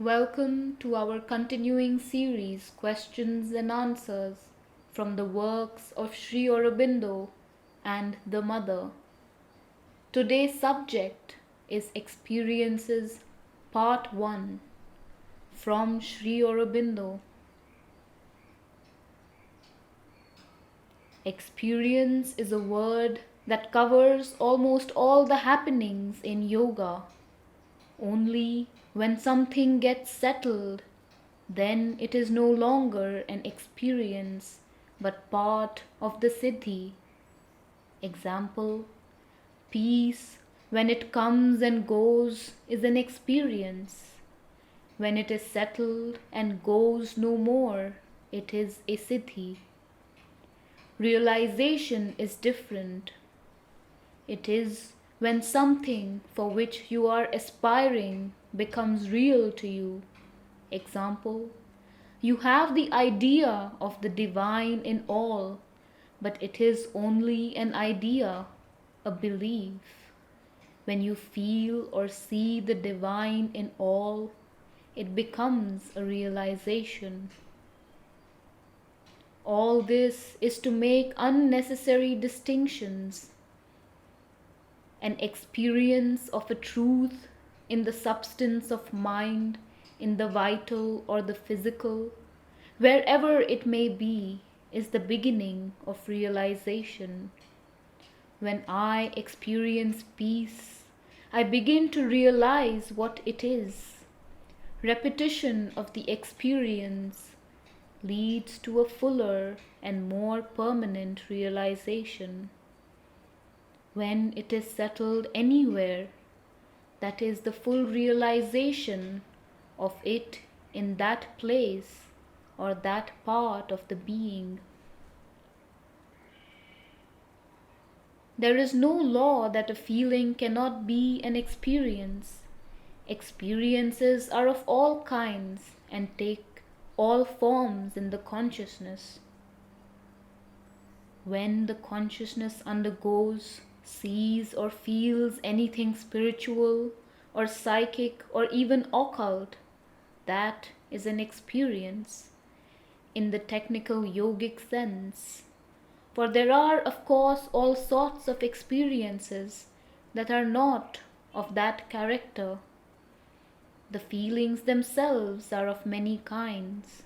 Welcome to our continuing series Questions and Answers from the works of Sri Aurobindo and the Mother. Today's subject is Experiences Part 1 from Sri Aurobindo. Experience is a word that covers almost all the happenings in yoga. Only when something gets settled, then it is no longer an experience but part of the siddhi. Example: peace, when it comes and goes, is an experience. When it is settled and goes no more, it is a siddhi. Realization is different. It is when something for which you are aspiring becomes real to you. Example: you have the idea of the divine in all, but it is only an idea, a belief. When you feel or see the divine in all, it becomes a realization. All this is to make unnecessary distinctions. An experience of a truth in the substance of mind, in the vital or the physical, wherever it may be, is the beginning of realization. When I experience peace, I begin to realize what it is. Repetition of the experience leads to a fuller and more permanent realization. When it is settled anywhere, that is the full realization of it in that place or that part of the being. There is no law that a feeling cannot be an experience. Experiences are of all kinds and take all forms in the consciousness. When the consciousness undergoes, sees or feels anything spiritual or psychic or even occult, that is an experience in the technical yogic sense. For there are, of course, all sorts of experiences that are not of that character. The feelings themselves are of many kinds.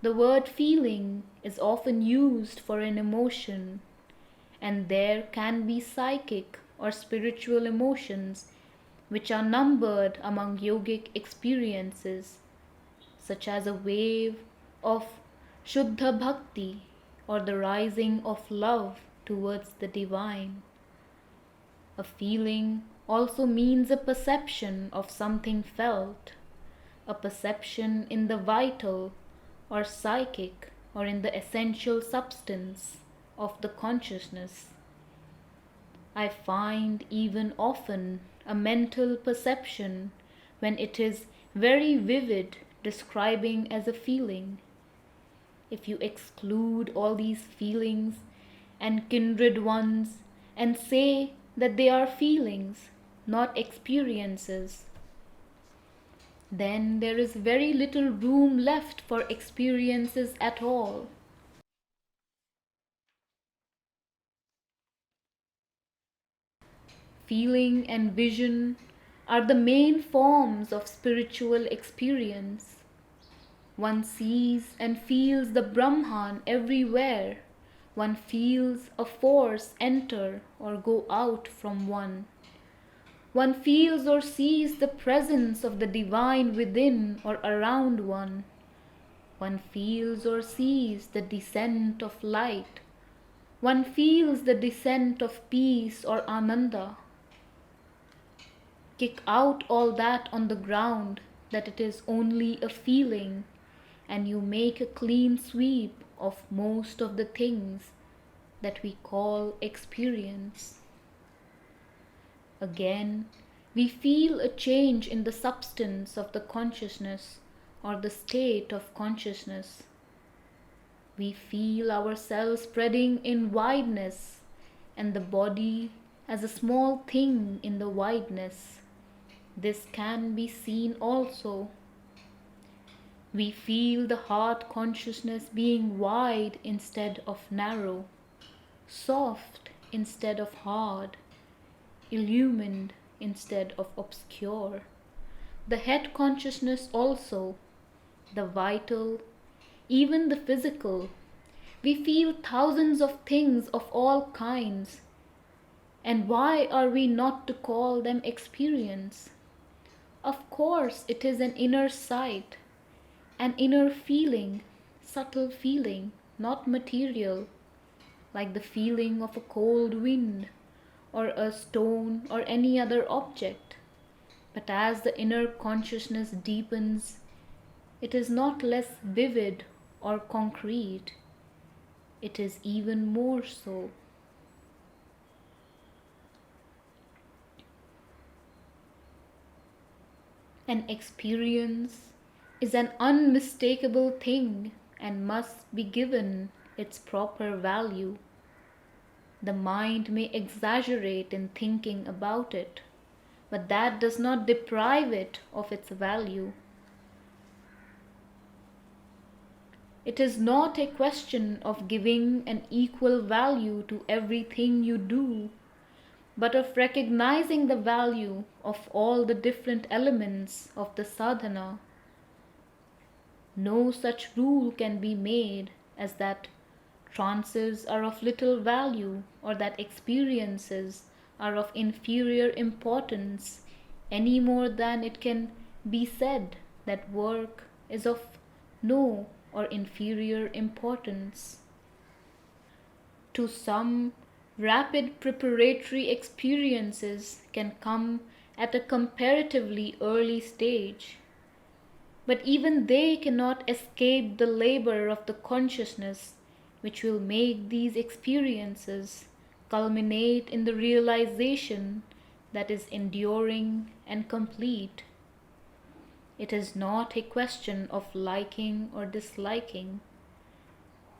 The word feeling is often used for an emotion, and there can be psychic or spiritual emotions which are numbered among yogic experiences, such as a wave of Shuddha Bhakti or the rising of love towards the divine. A feeling also means a perception of something felt, a perception in the vital or psychic or in the essential substance of the consciousness. I find even often a mental perception when it is very vivid, describing as a feeling. If you exclude all these feelings and kindred ones and say that they are feelings, not experiences, then there is very little room left for experiences at all. Feeling and vision are the main forms of spiritual experience. One sees and feels the Brahman everywhere. One feels a force enter or go out from one. One feels or sees the presence of the divine within or around one. One feels or sees the descent of light. One feels the descent of peace or ananda. Kick out all that on the ground that it is only a feeling, and you make a clean sweep of most of the things that we call experience. Again, we feel a change in the substance of the consciousness or the state of consciousness. We feel ourselves spreading in wideness and the body as a small thing in the wideness. This can be seen also We feel the heart consciousness being wide instead of narrow, soft instead of hard, illumined instead of obscure. The head consciousness also, the vital, even the physical. We feel thousands of things of all kinds. And why are we not to call them experience? Of course, it is an inner sight, an inner feeling, subtle feeling, not material, like the feeling of a cold wind or a stone or any other object. But as the inner consciousness deepens, it is not less vivid or concrete, it is even more so. An experience is an unmistakable thing and must be given its proper value. The mind may exaggerate in thinking about it, but that does not deprive it of its value. It is not a question of giving an equal value to everything you do, but of recognizing the value of all the different elements of the sadhana. No such rule can be made as that trances are of little value or that experiences are of inferior importance any more than it can be said that work is of no or inferior importance. To some, rapid preparatory experiences can come at a comparatively early stage, but even they cannot escape the labor of the consciousness which will make these experiences culminate in the realization that is enduring and complete. It is not a question of liking or disliking.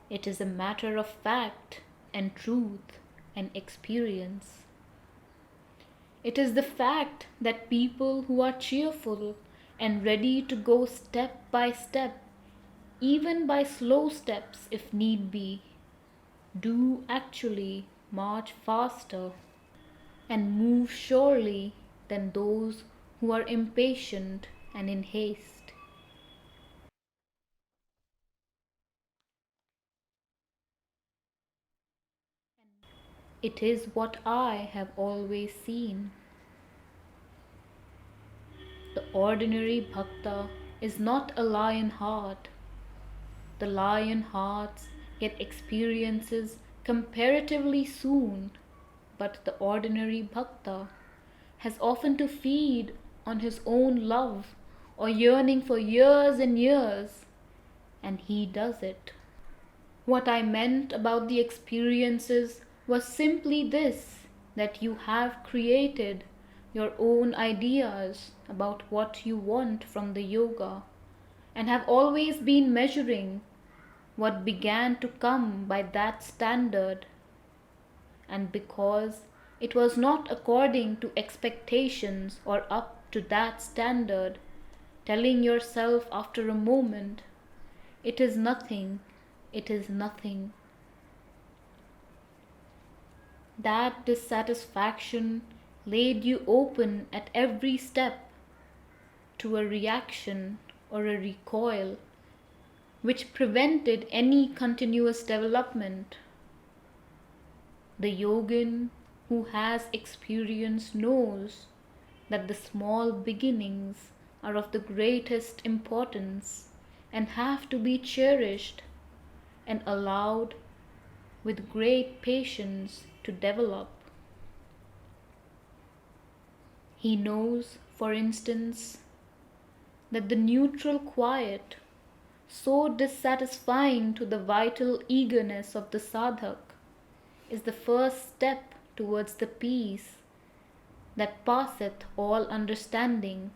It is a matter of fact and truth and experience. It is the fact that people who are cheerful and ready to go step by step, even by slow steps if need be, do actually march faster and move surely than those who are impatient and in haste. It is what I have always seen. The ordinary bhakta is not a lion heart. The lion hearts get experiences comparatively soon, but the ordinary bhakta has often to feed on his own love or yearning for years and years, and he does it. What I meant about the experiences was simply this, that you have created your own ideas about what you want from the yoga and have always been measuring what began to come by that standard. And because it was not according to expectations or up to that standard, telling yourself after a moment, it is nothing, it is nothing. That dissatisfaction laid you open at every step to a reaction or a recoil which prevented any continuous development. The yogin who has experience knows that the small beginnings are of the greatest importance and have to be cherished and allowed with great patience to develop. He knows, for instance, that the neutral quiet, so dissatisfying to the vital eagerness of the sadhak, is the first step towards the peace that passeth all understanding.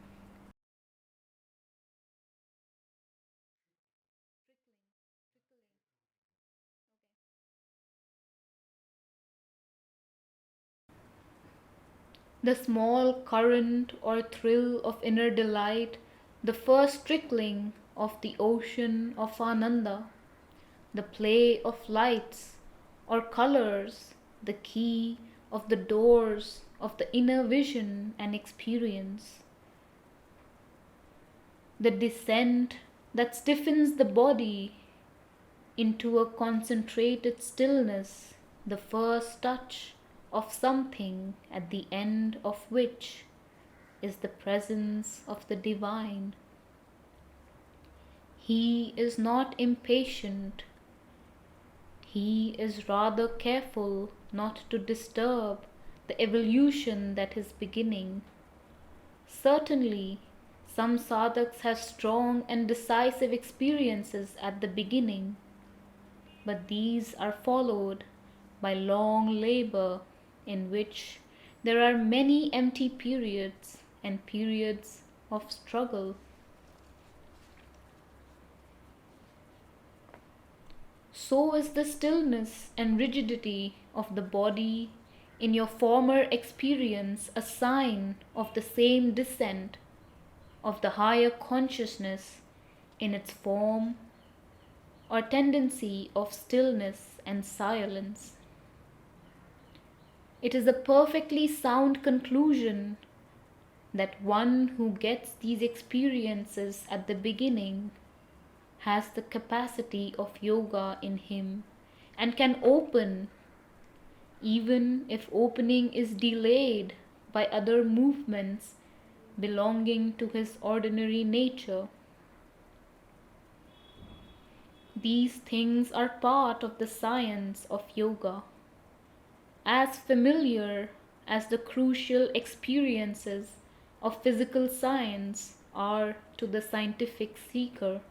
The small current or thrill of inner delight, the first trickling of the ocean of Ananda, the play of lights or colors, the key of the doors of the inner vision and experience. The descent that stiffens the body into a concentrated stillness, the first touch of something at the end of which is the presence of the divine. He is not impatient. He is rather careful not to disturb the evolution that is beginning. Certainly, some sadhaks have strong and decisive experiences at the beginning, but these are followed by long labor in which there are many empty periods and periods of struggle. So is the stillness and rigidity of the body in your former experience a sign of the same descent of the higher consciousness in its form or tendency of stillness and silence. It is a perfectly sound conclusion that one who gets these experiences at the beginning has the capacity of yoga in him and can open, even if opening is delayed by other movements belonging to his ordinary nature. These things are part of the science of yoga, as familiar as the crucial experiences of physical science are to the scientific seeker.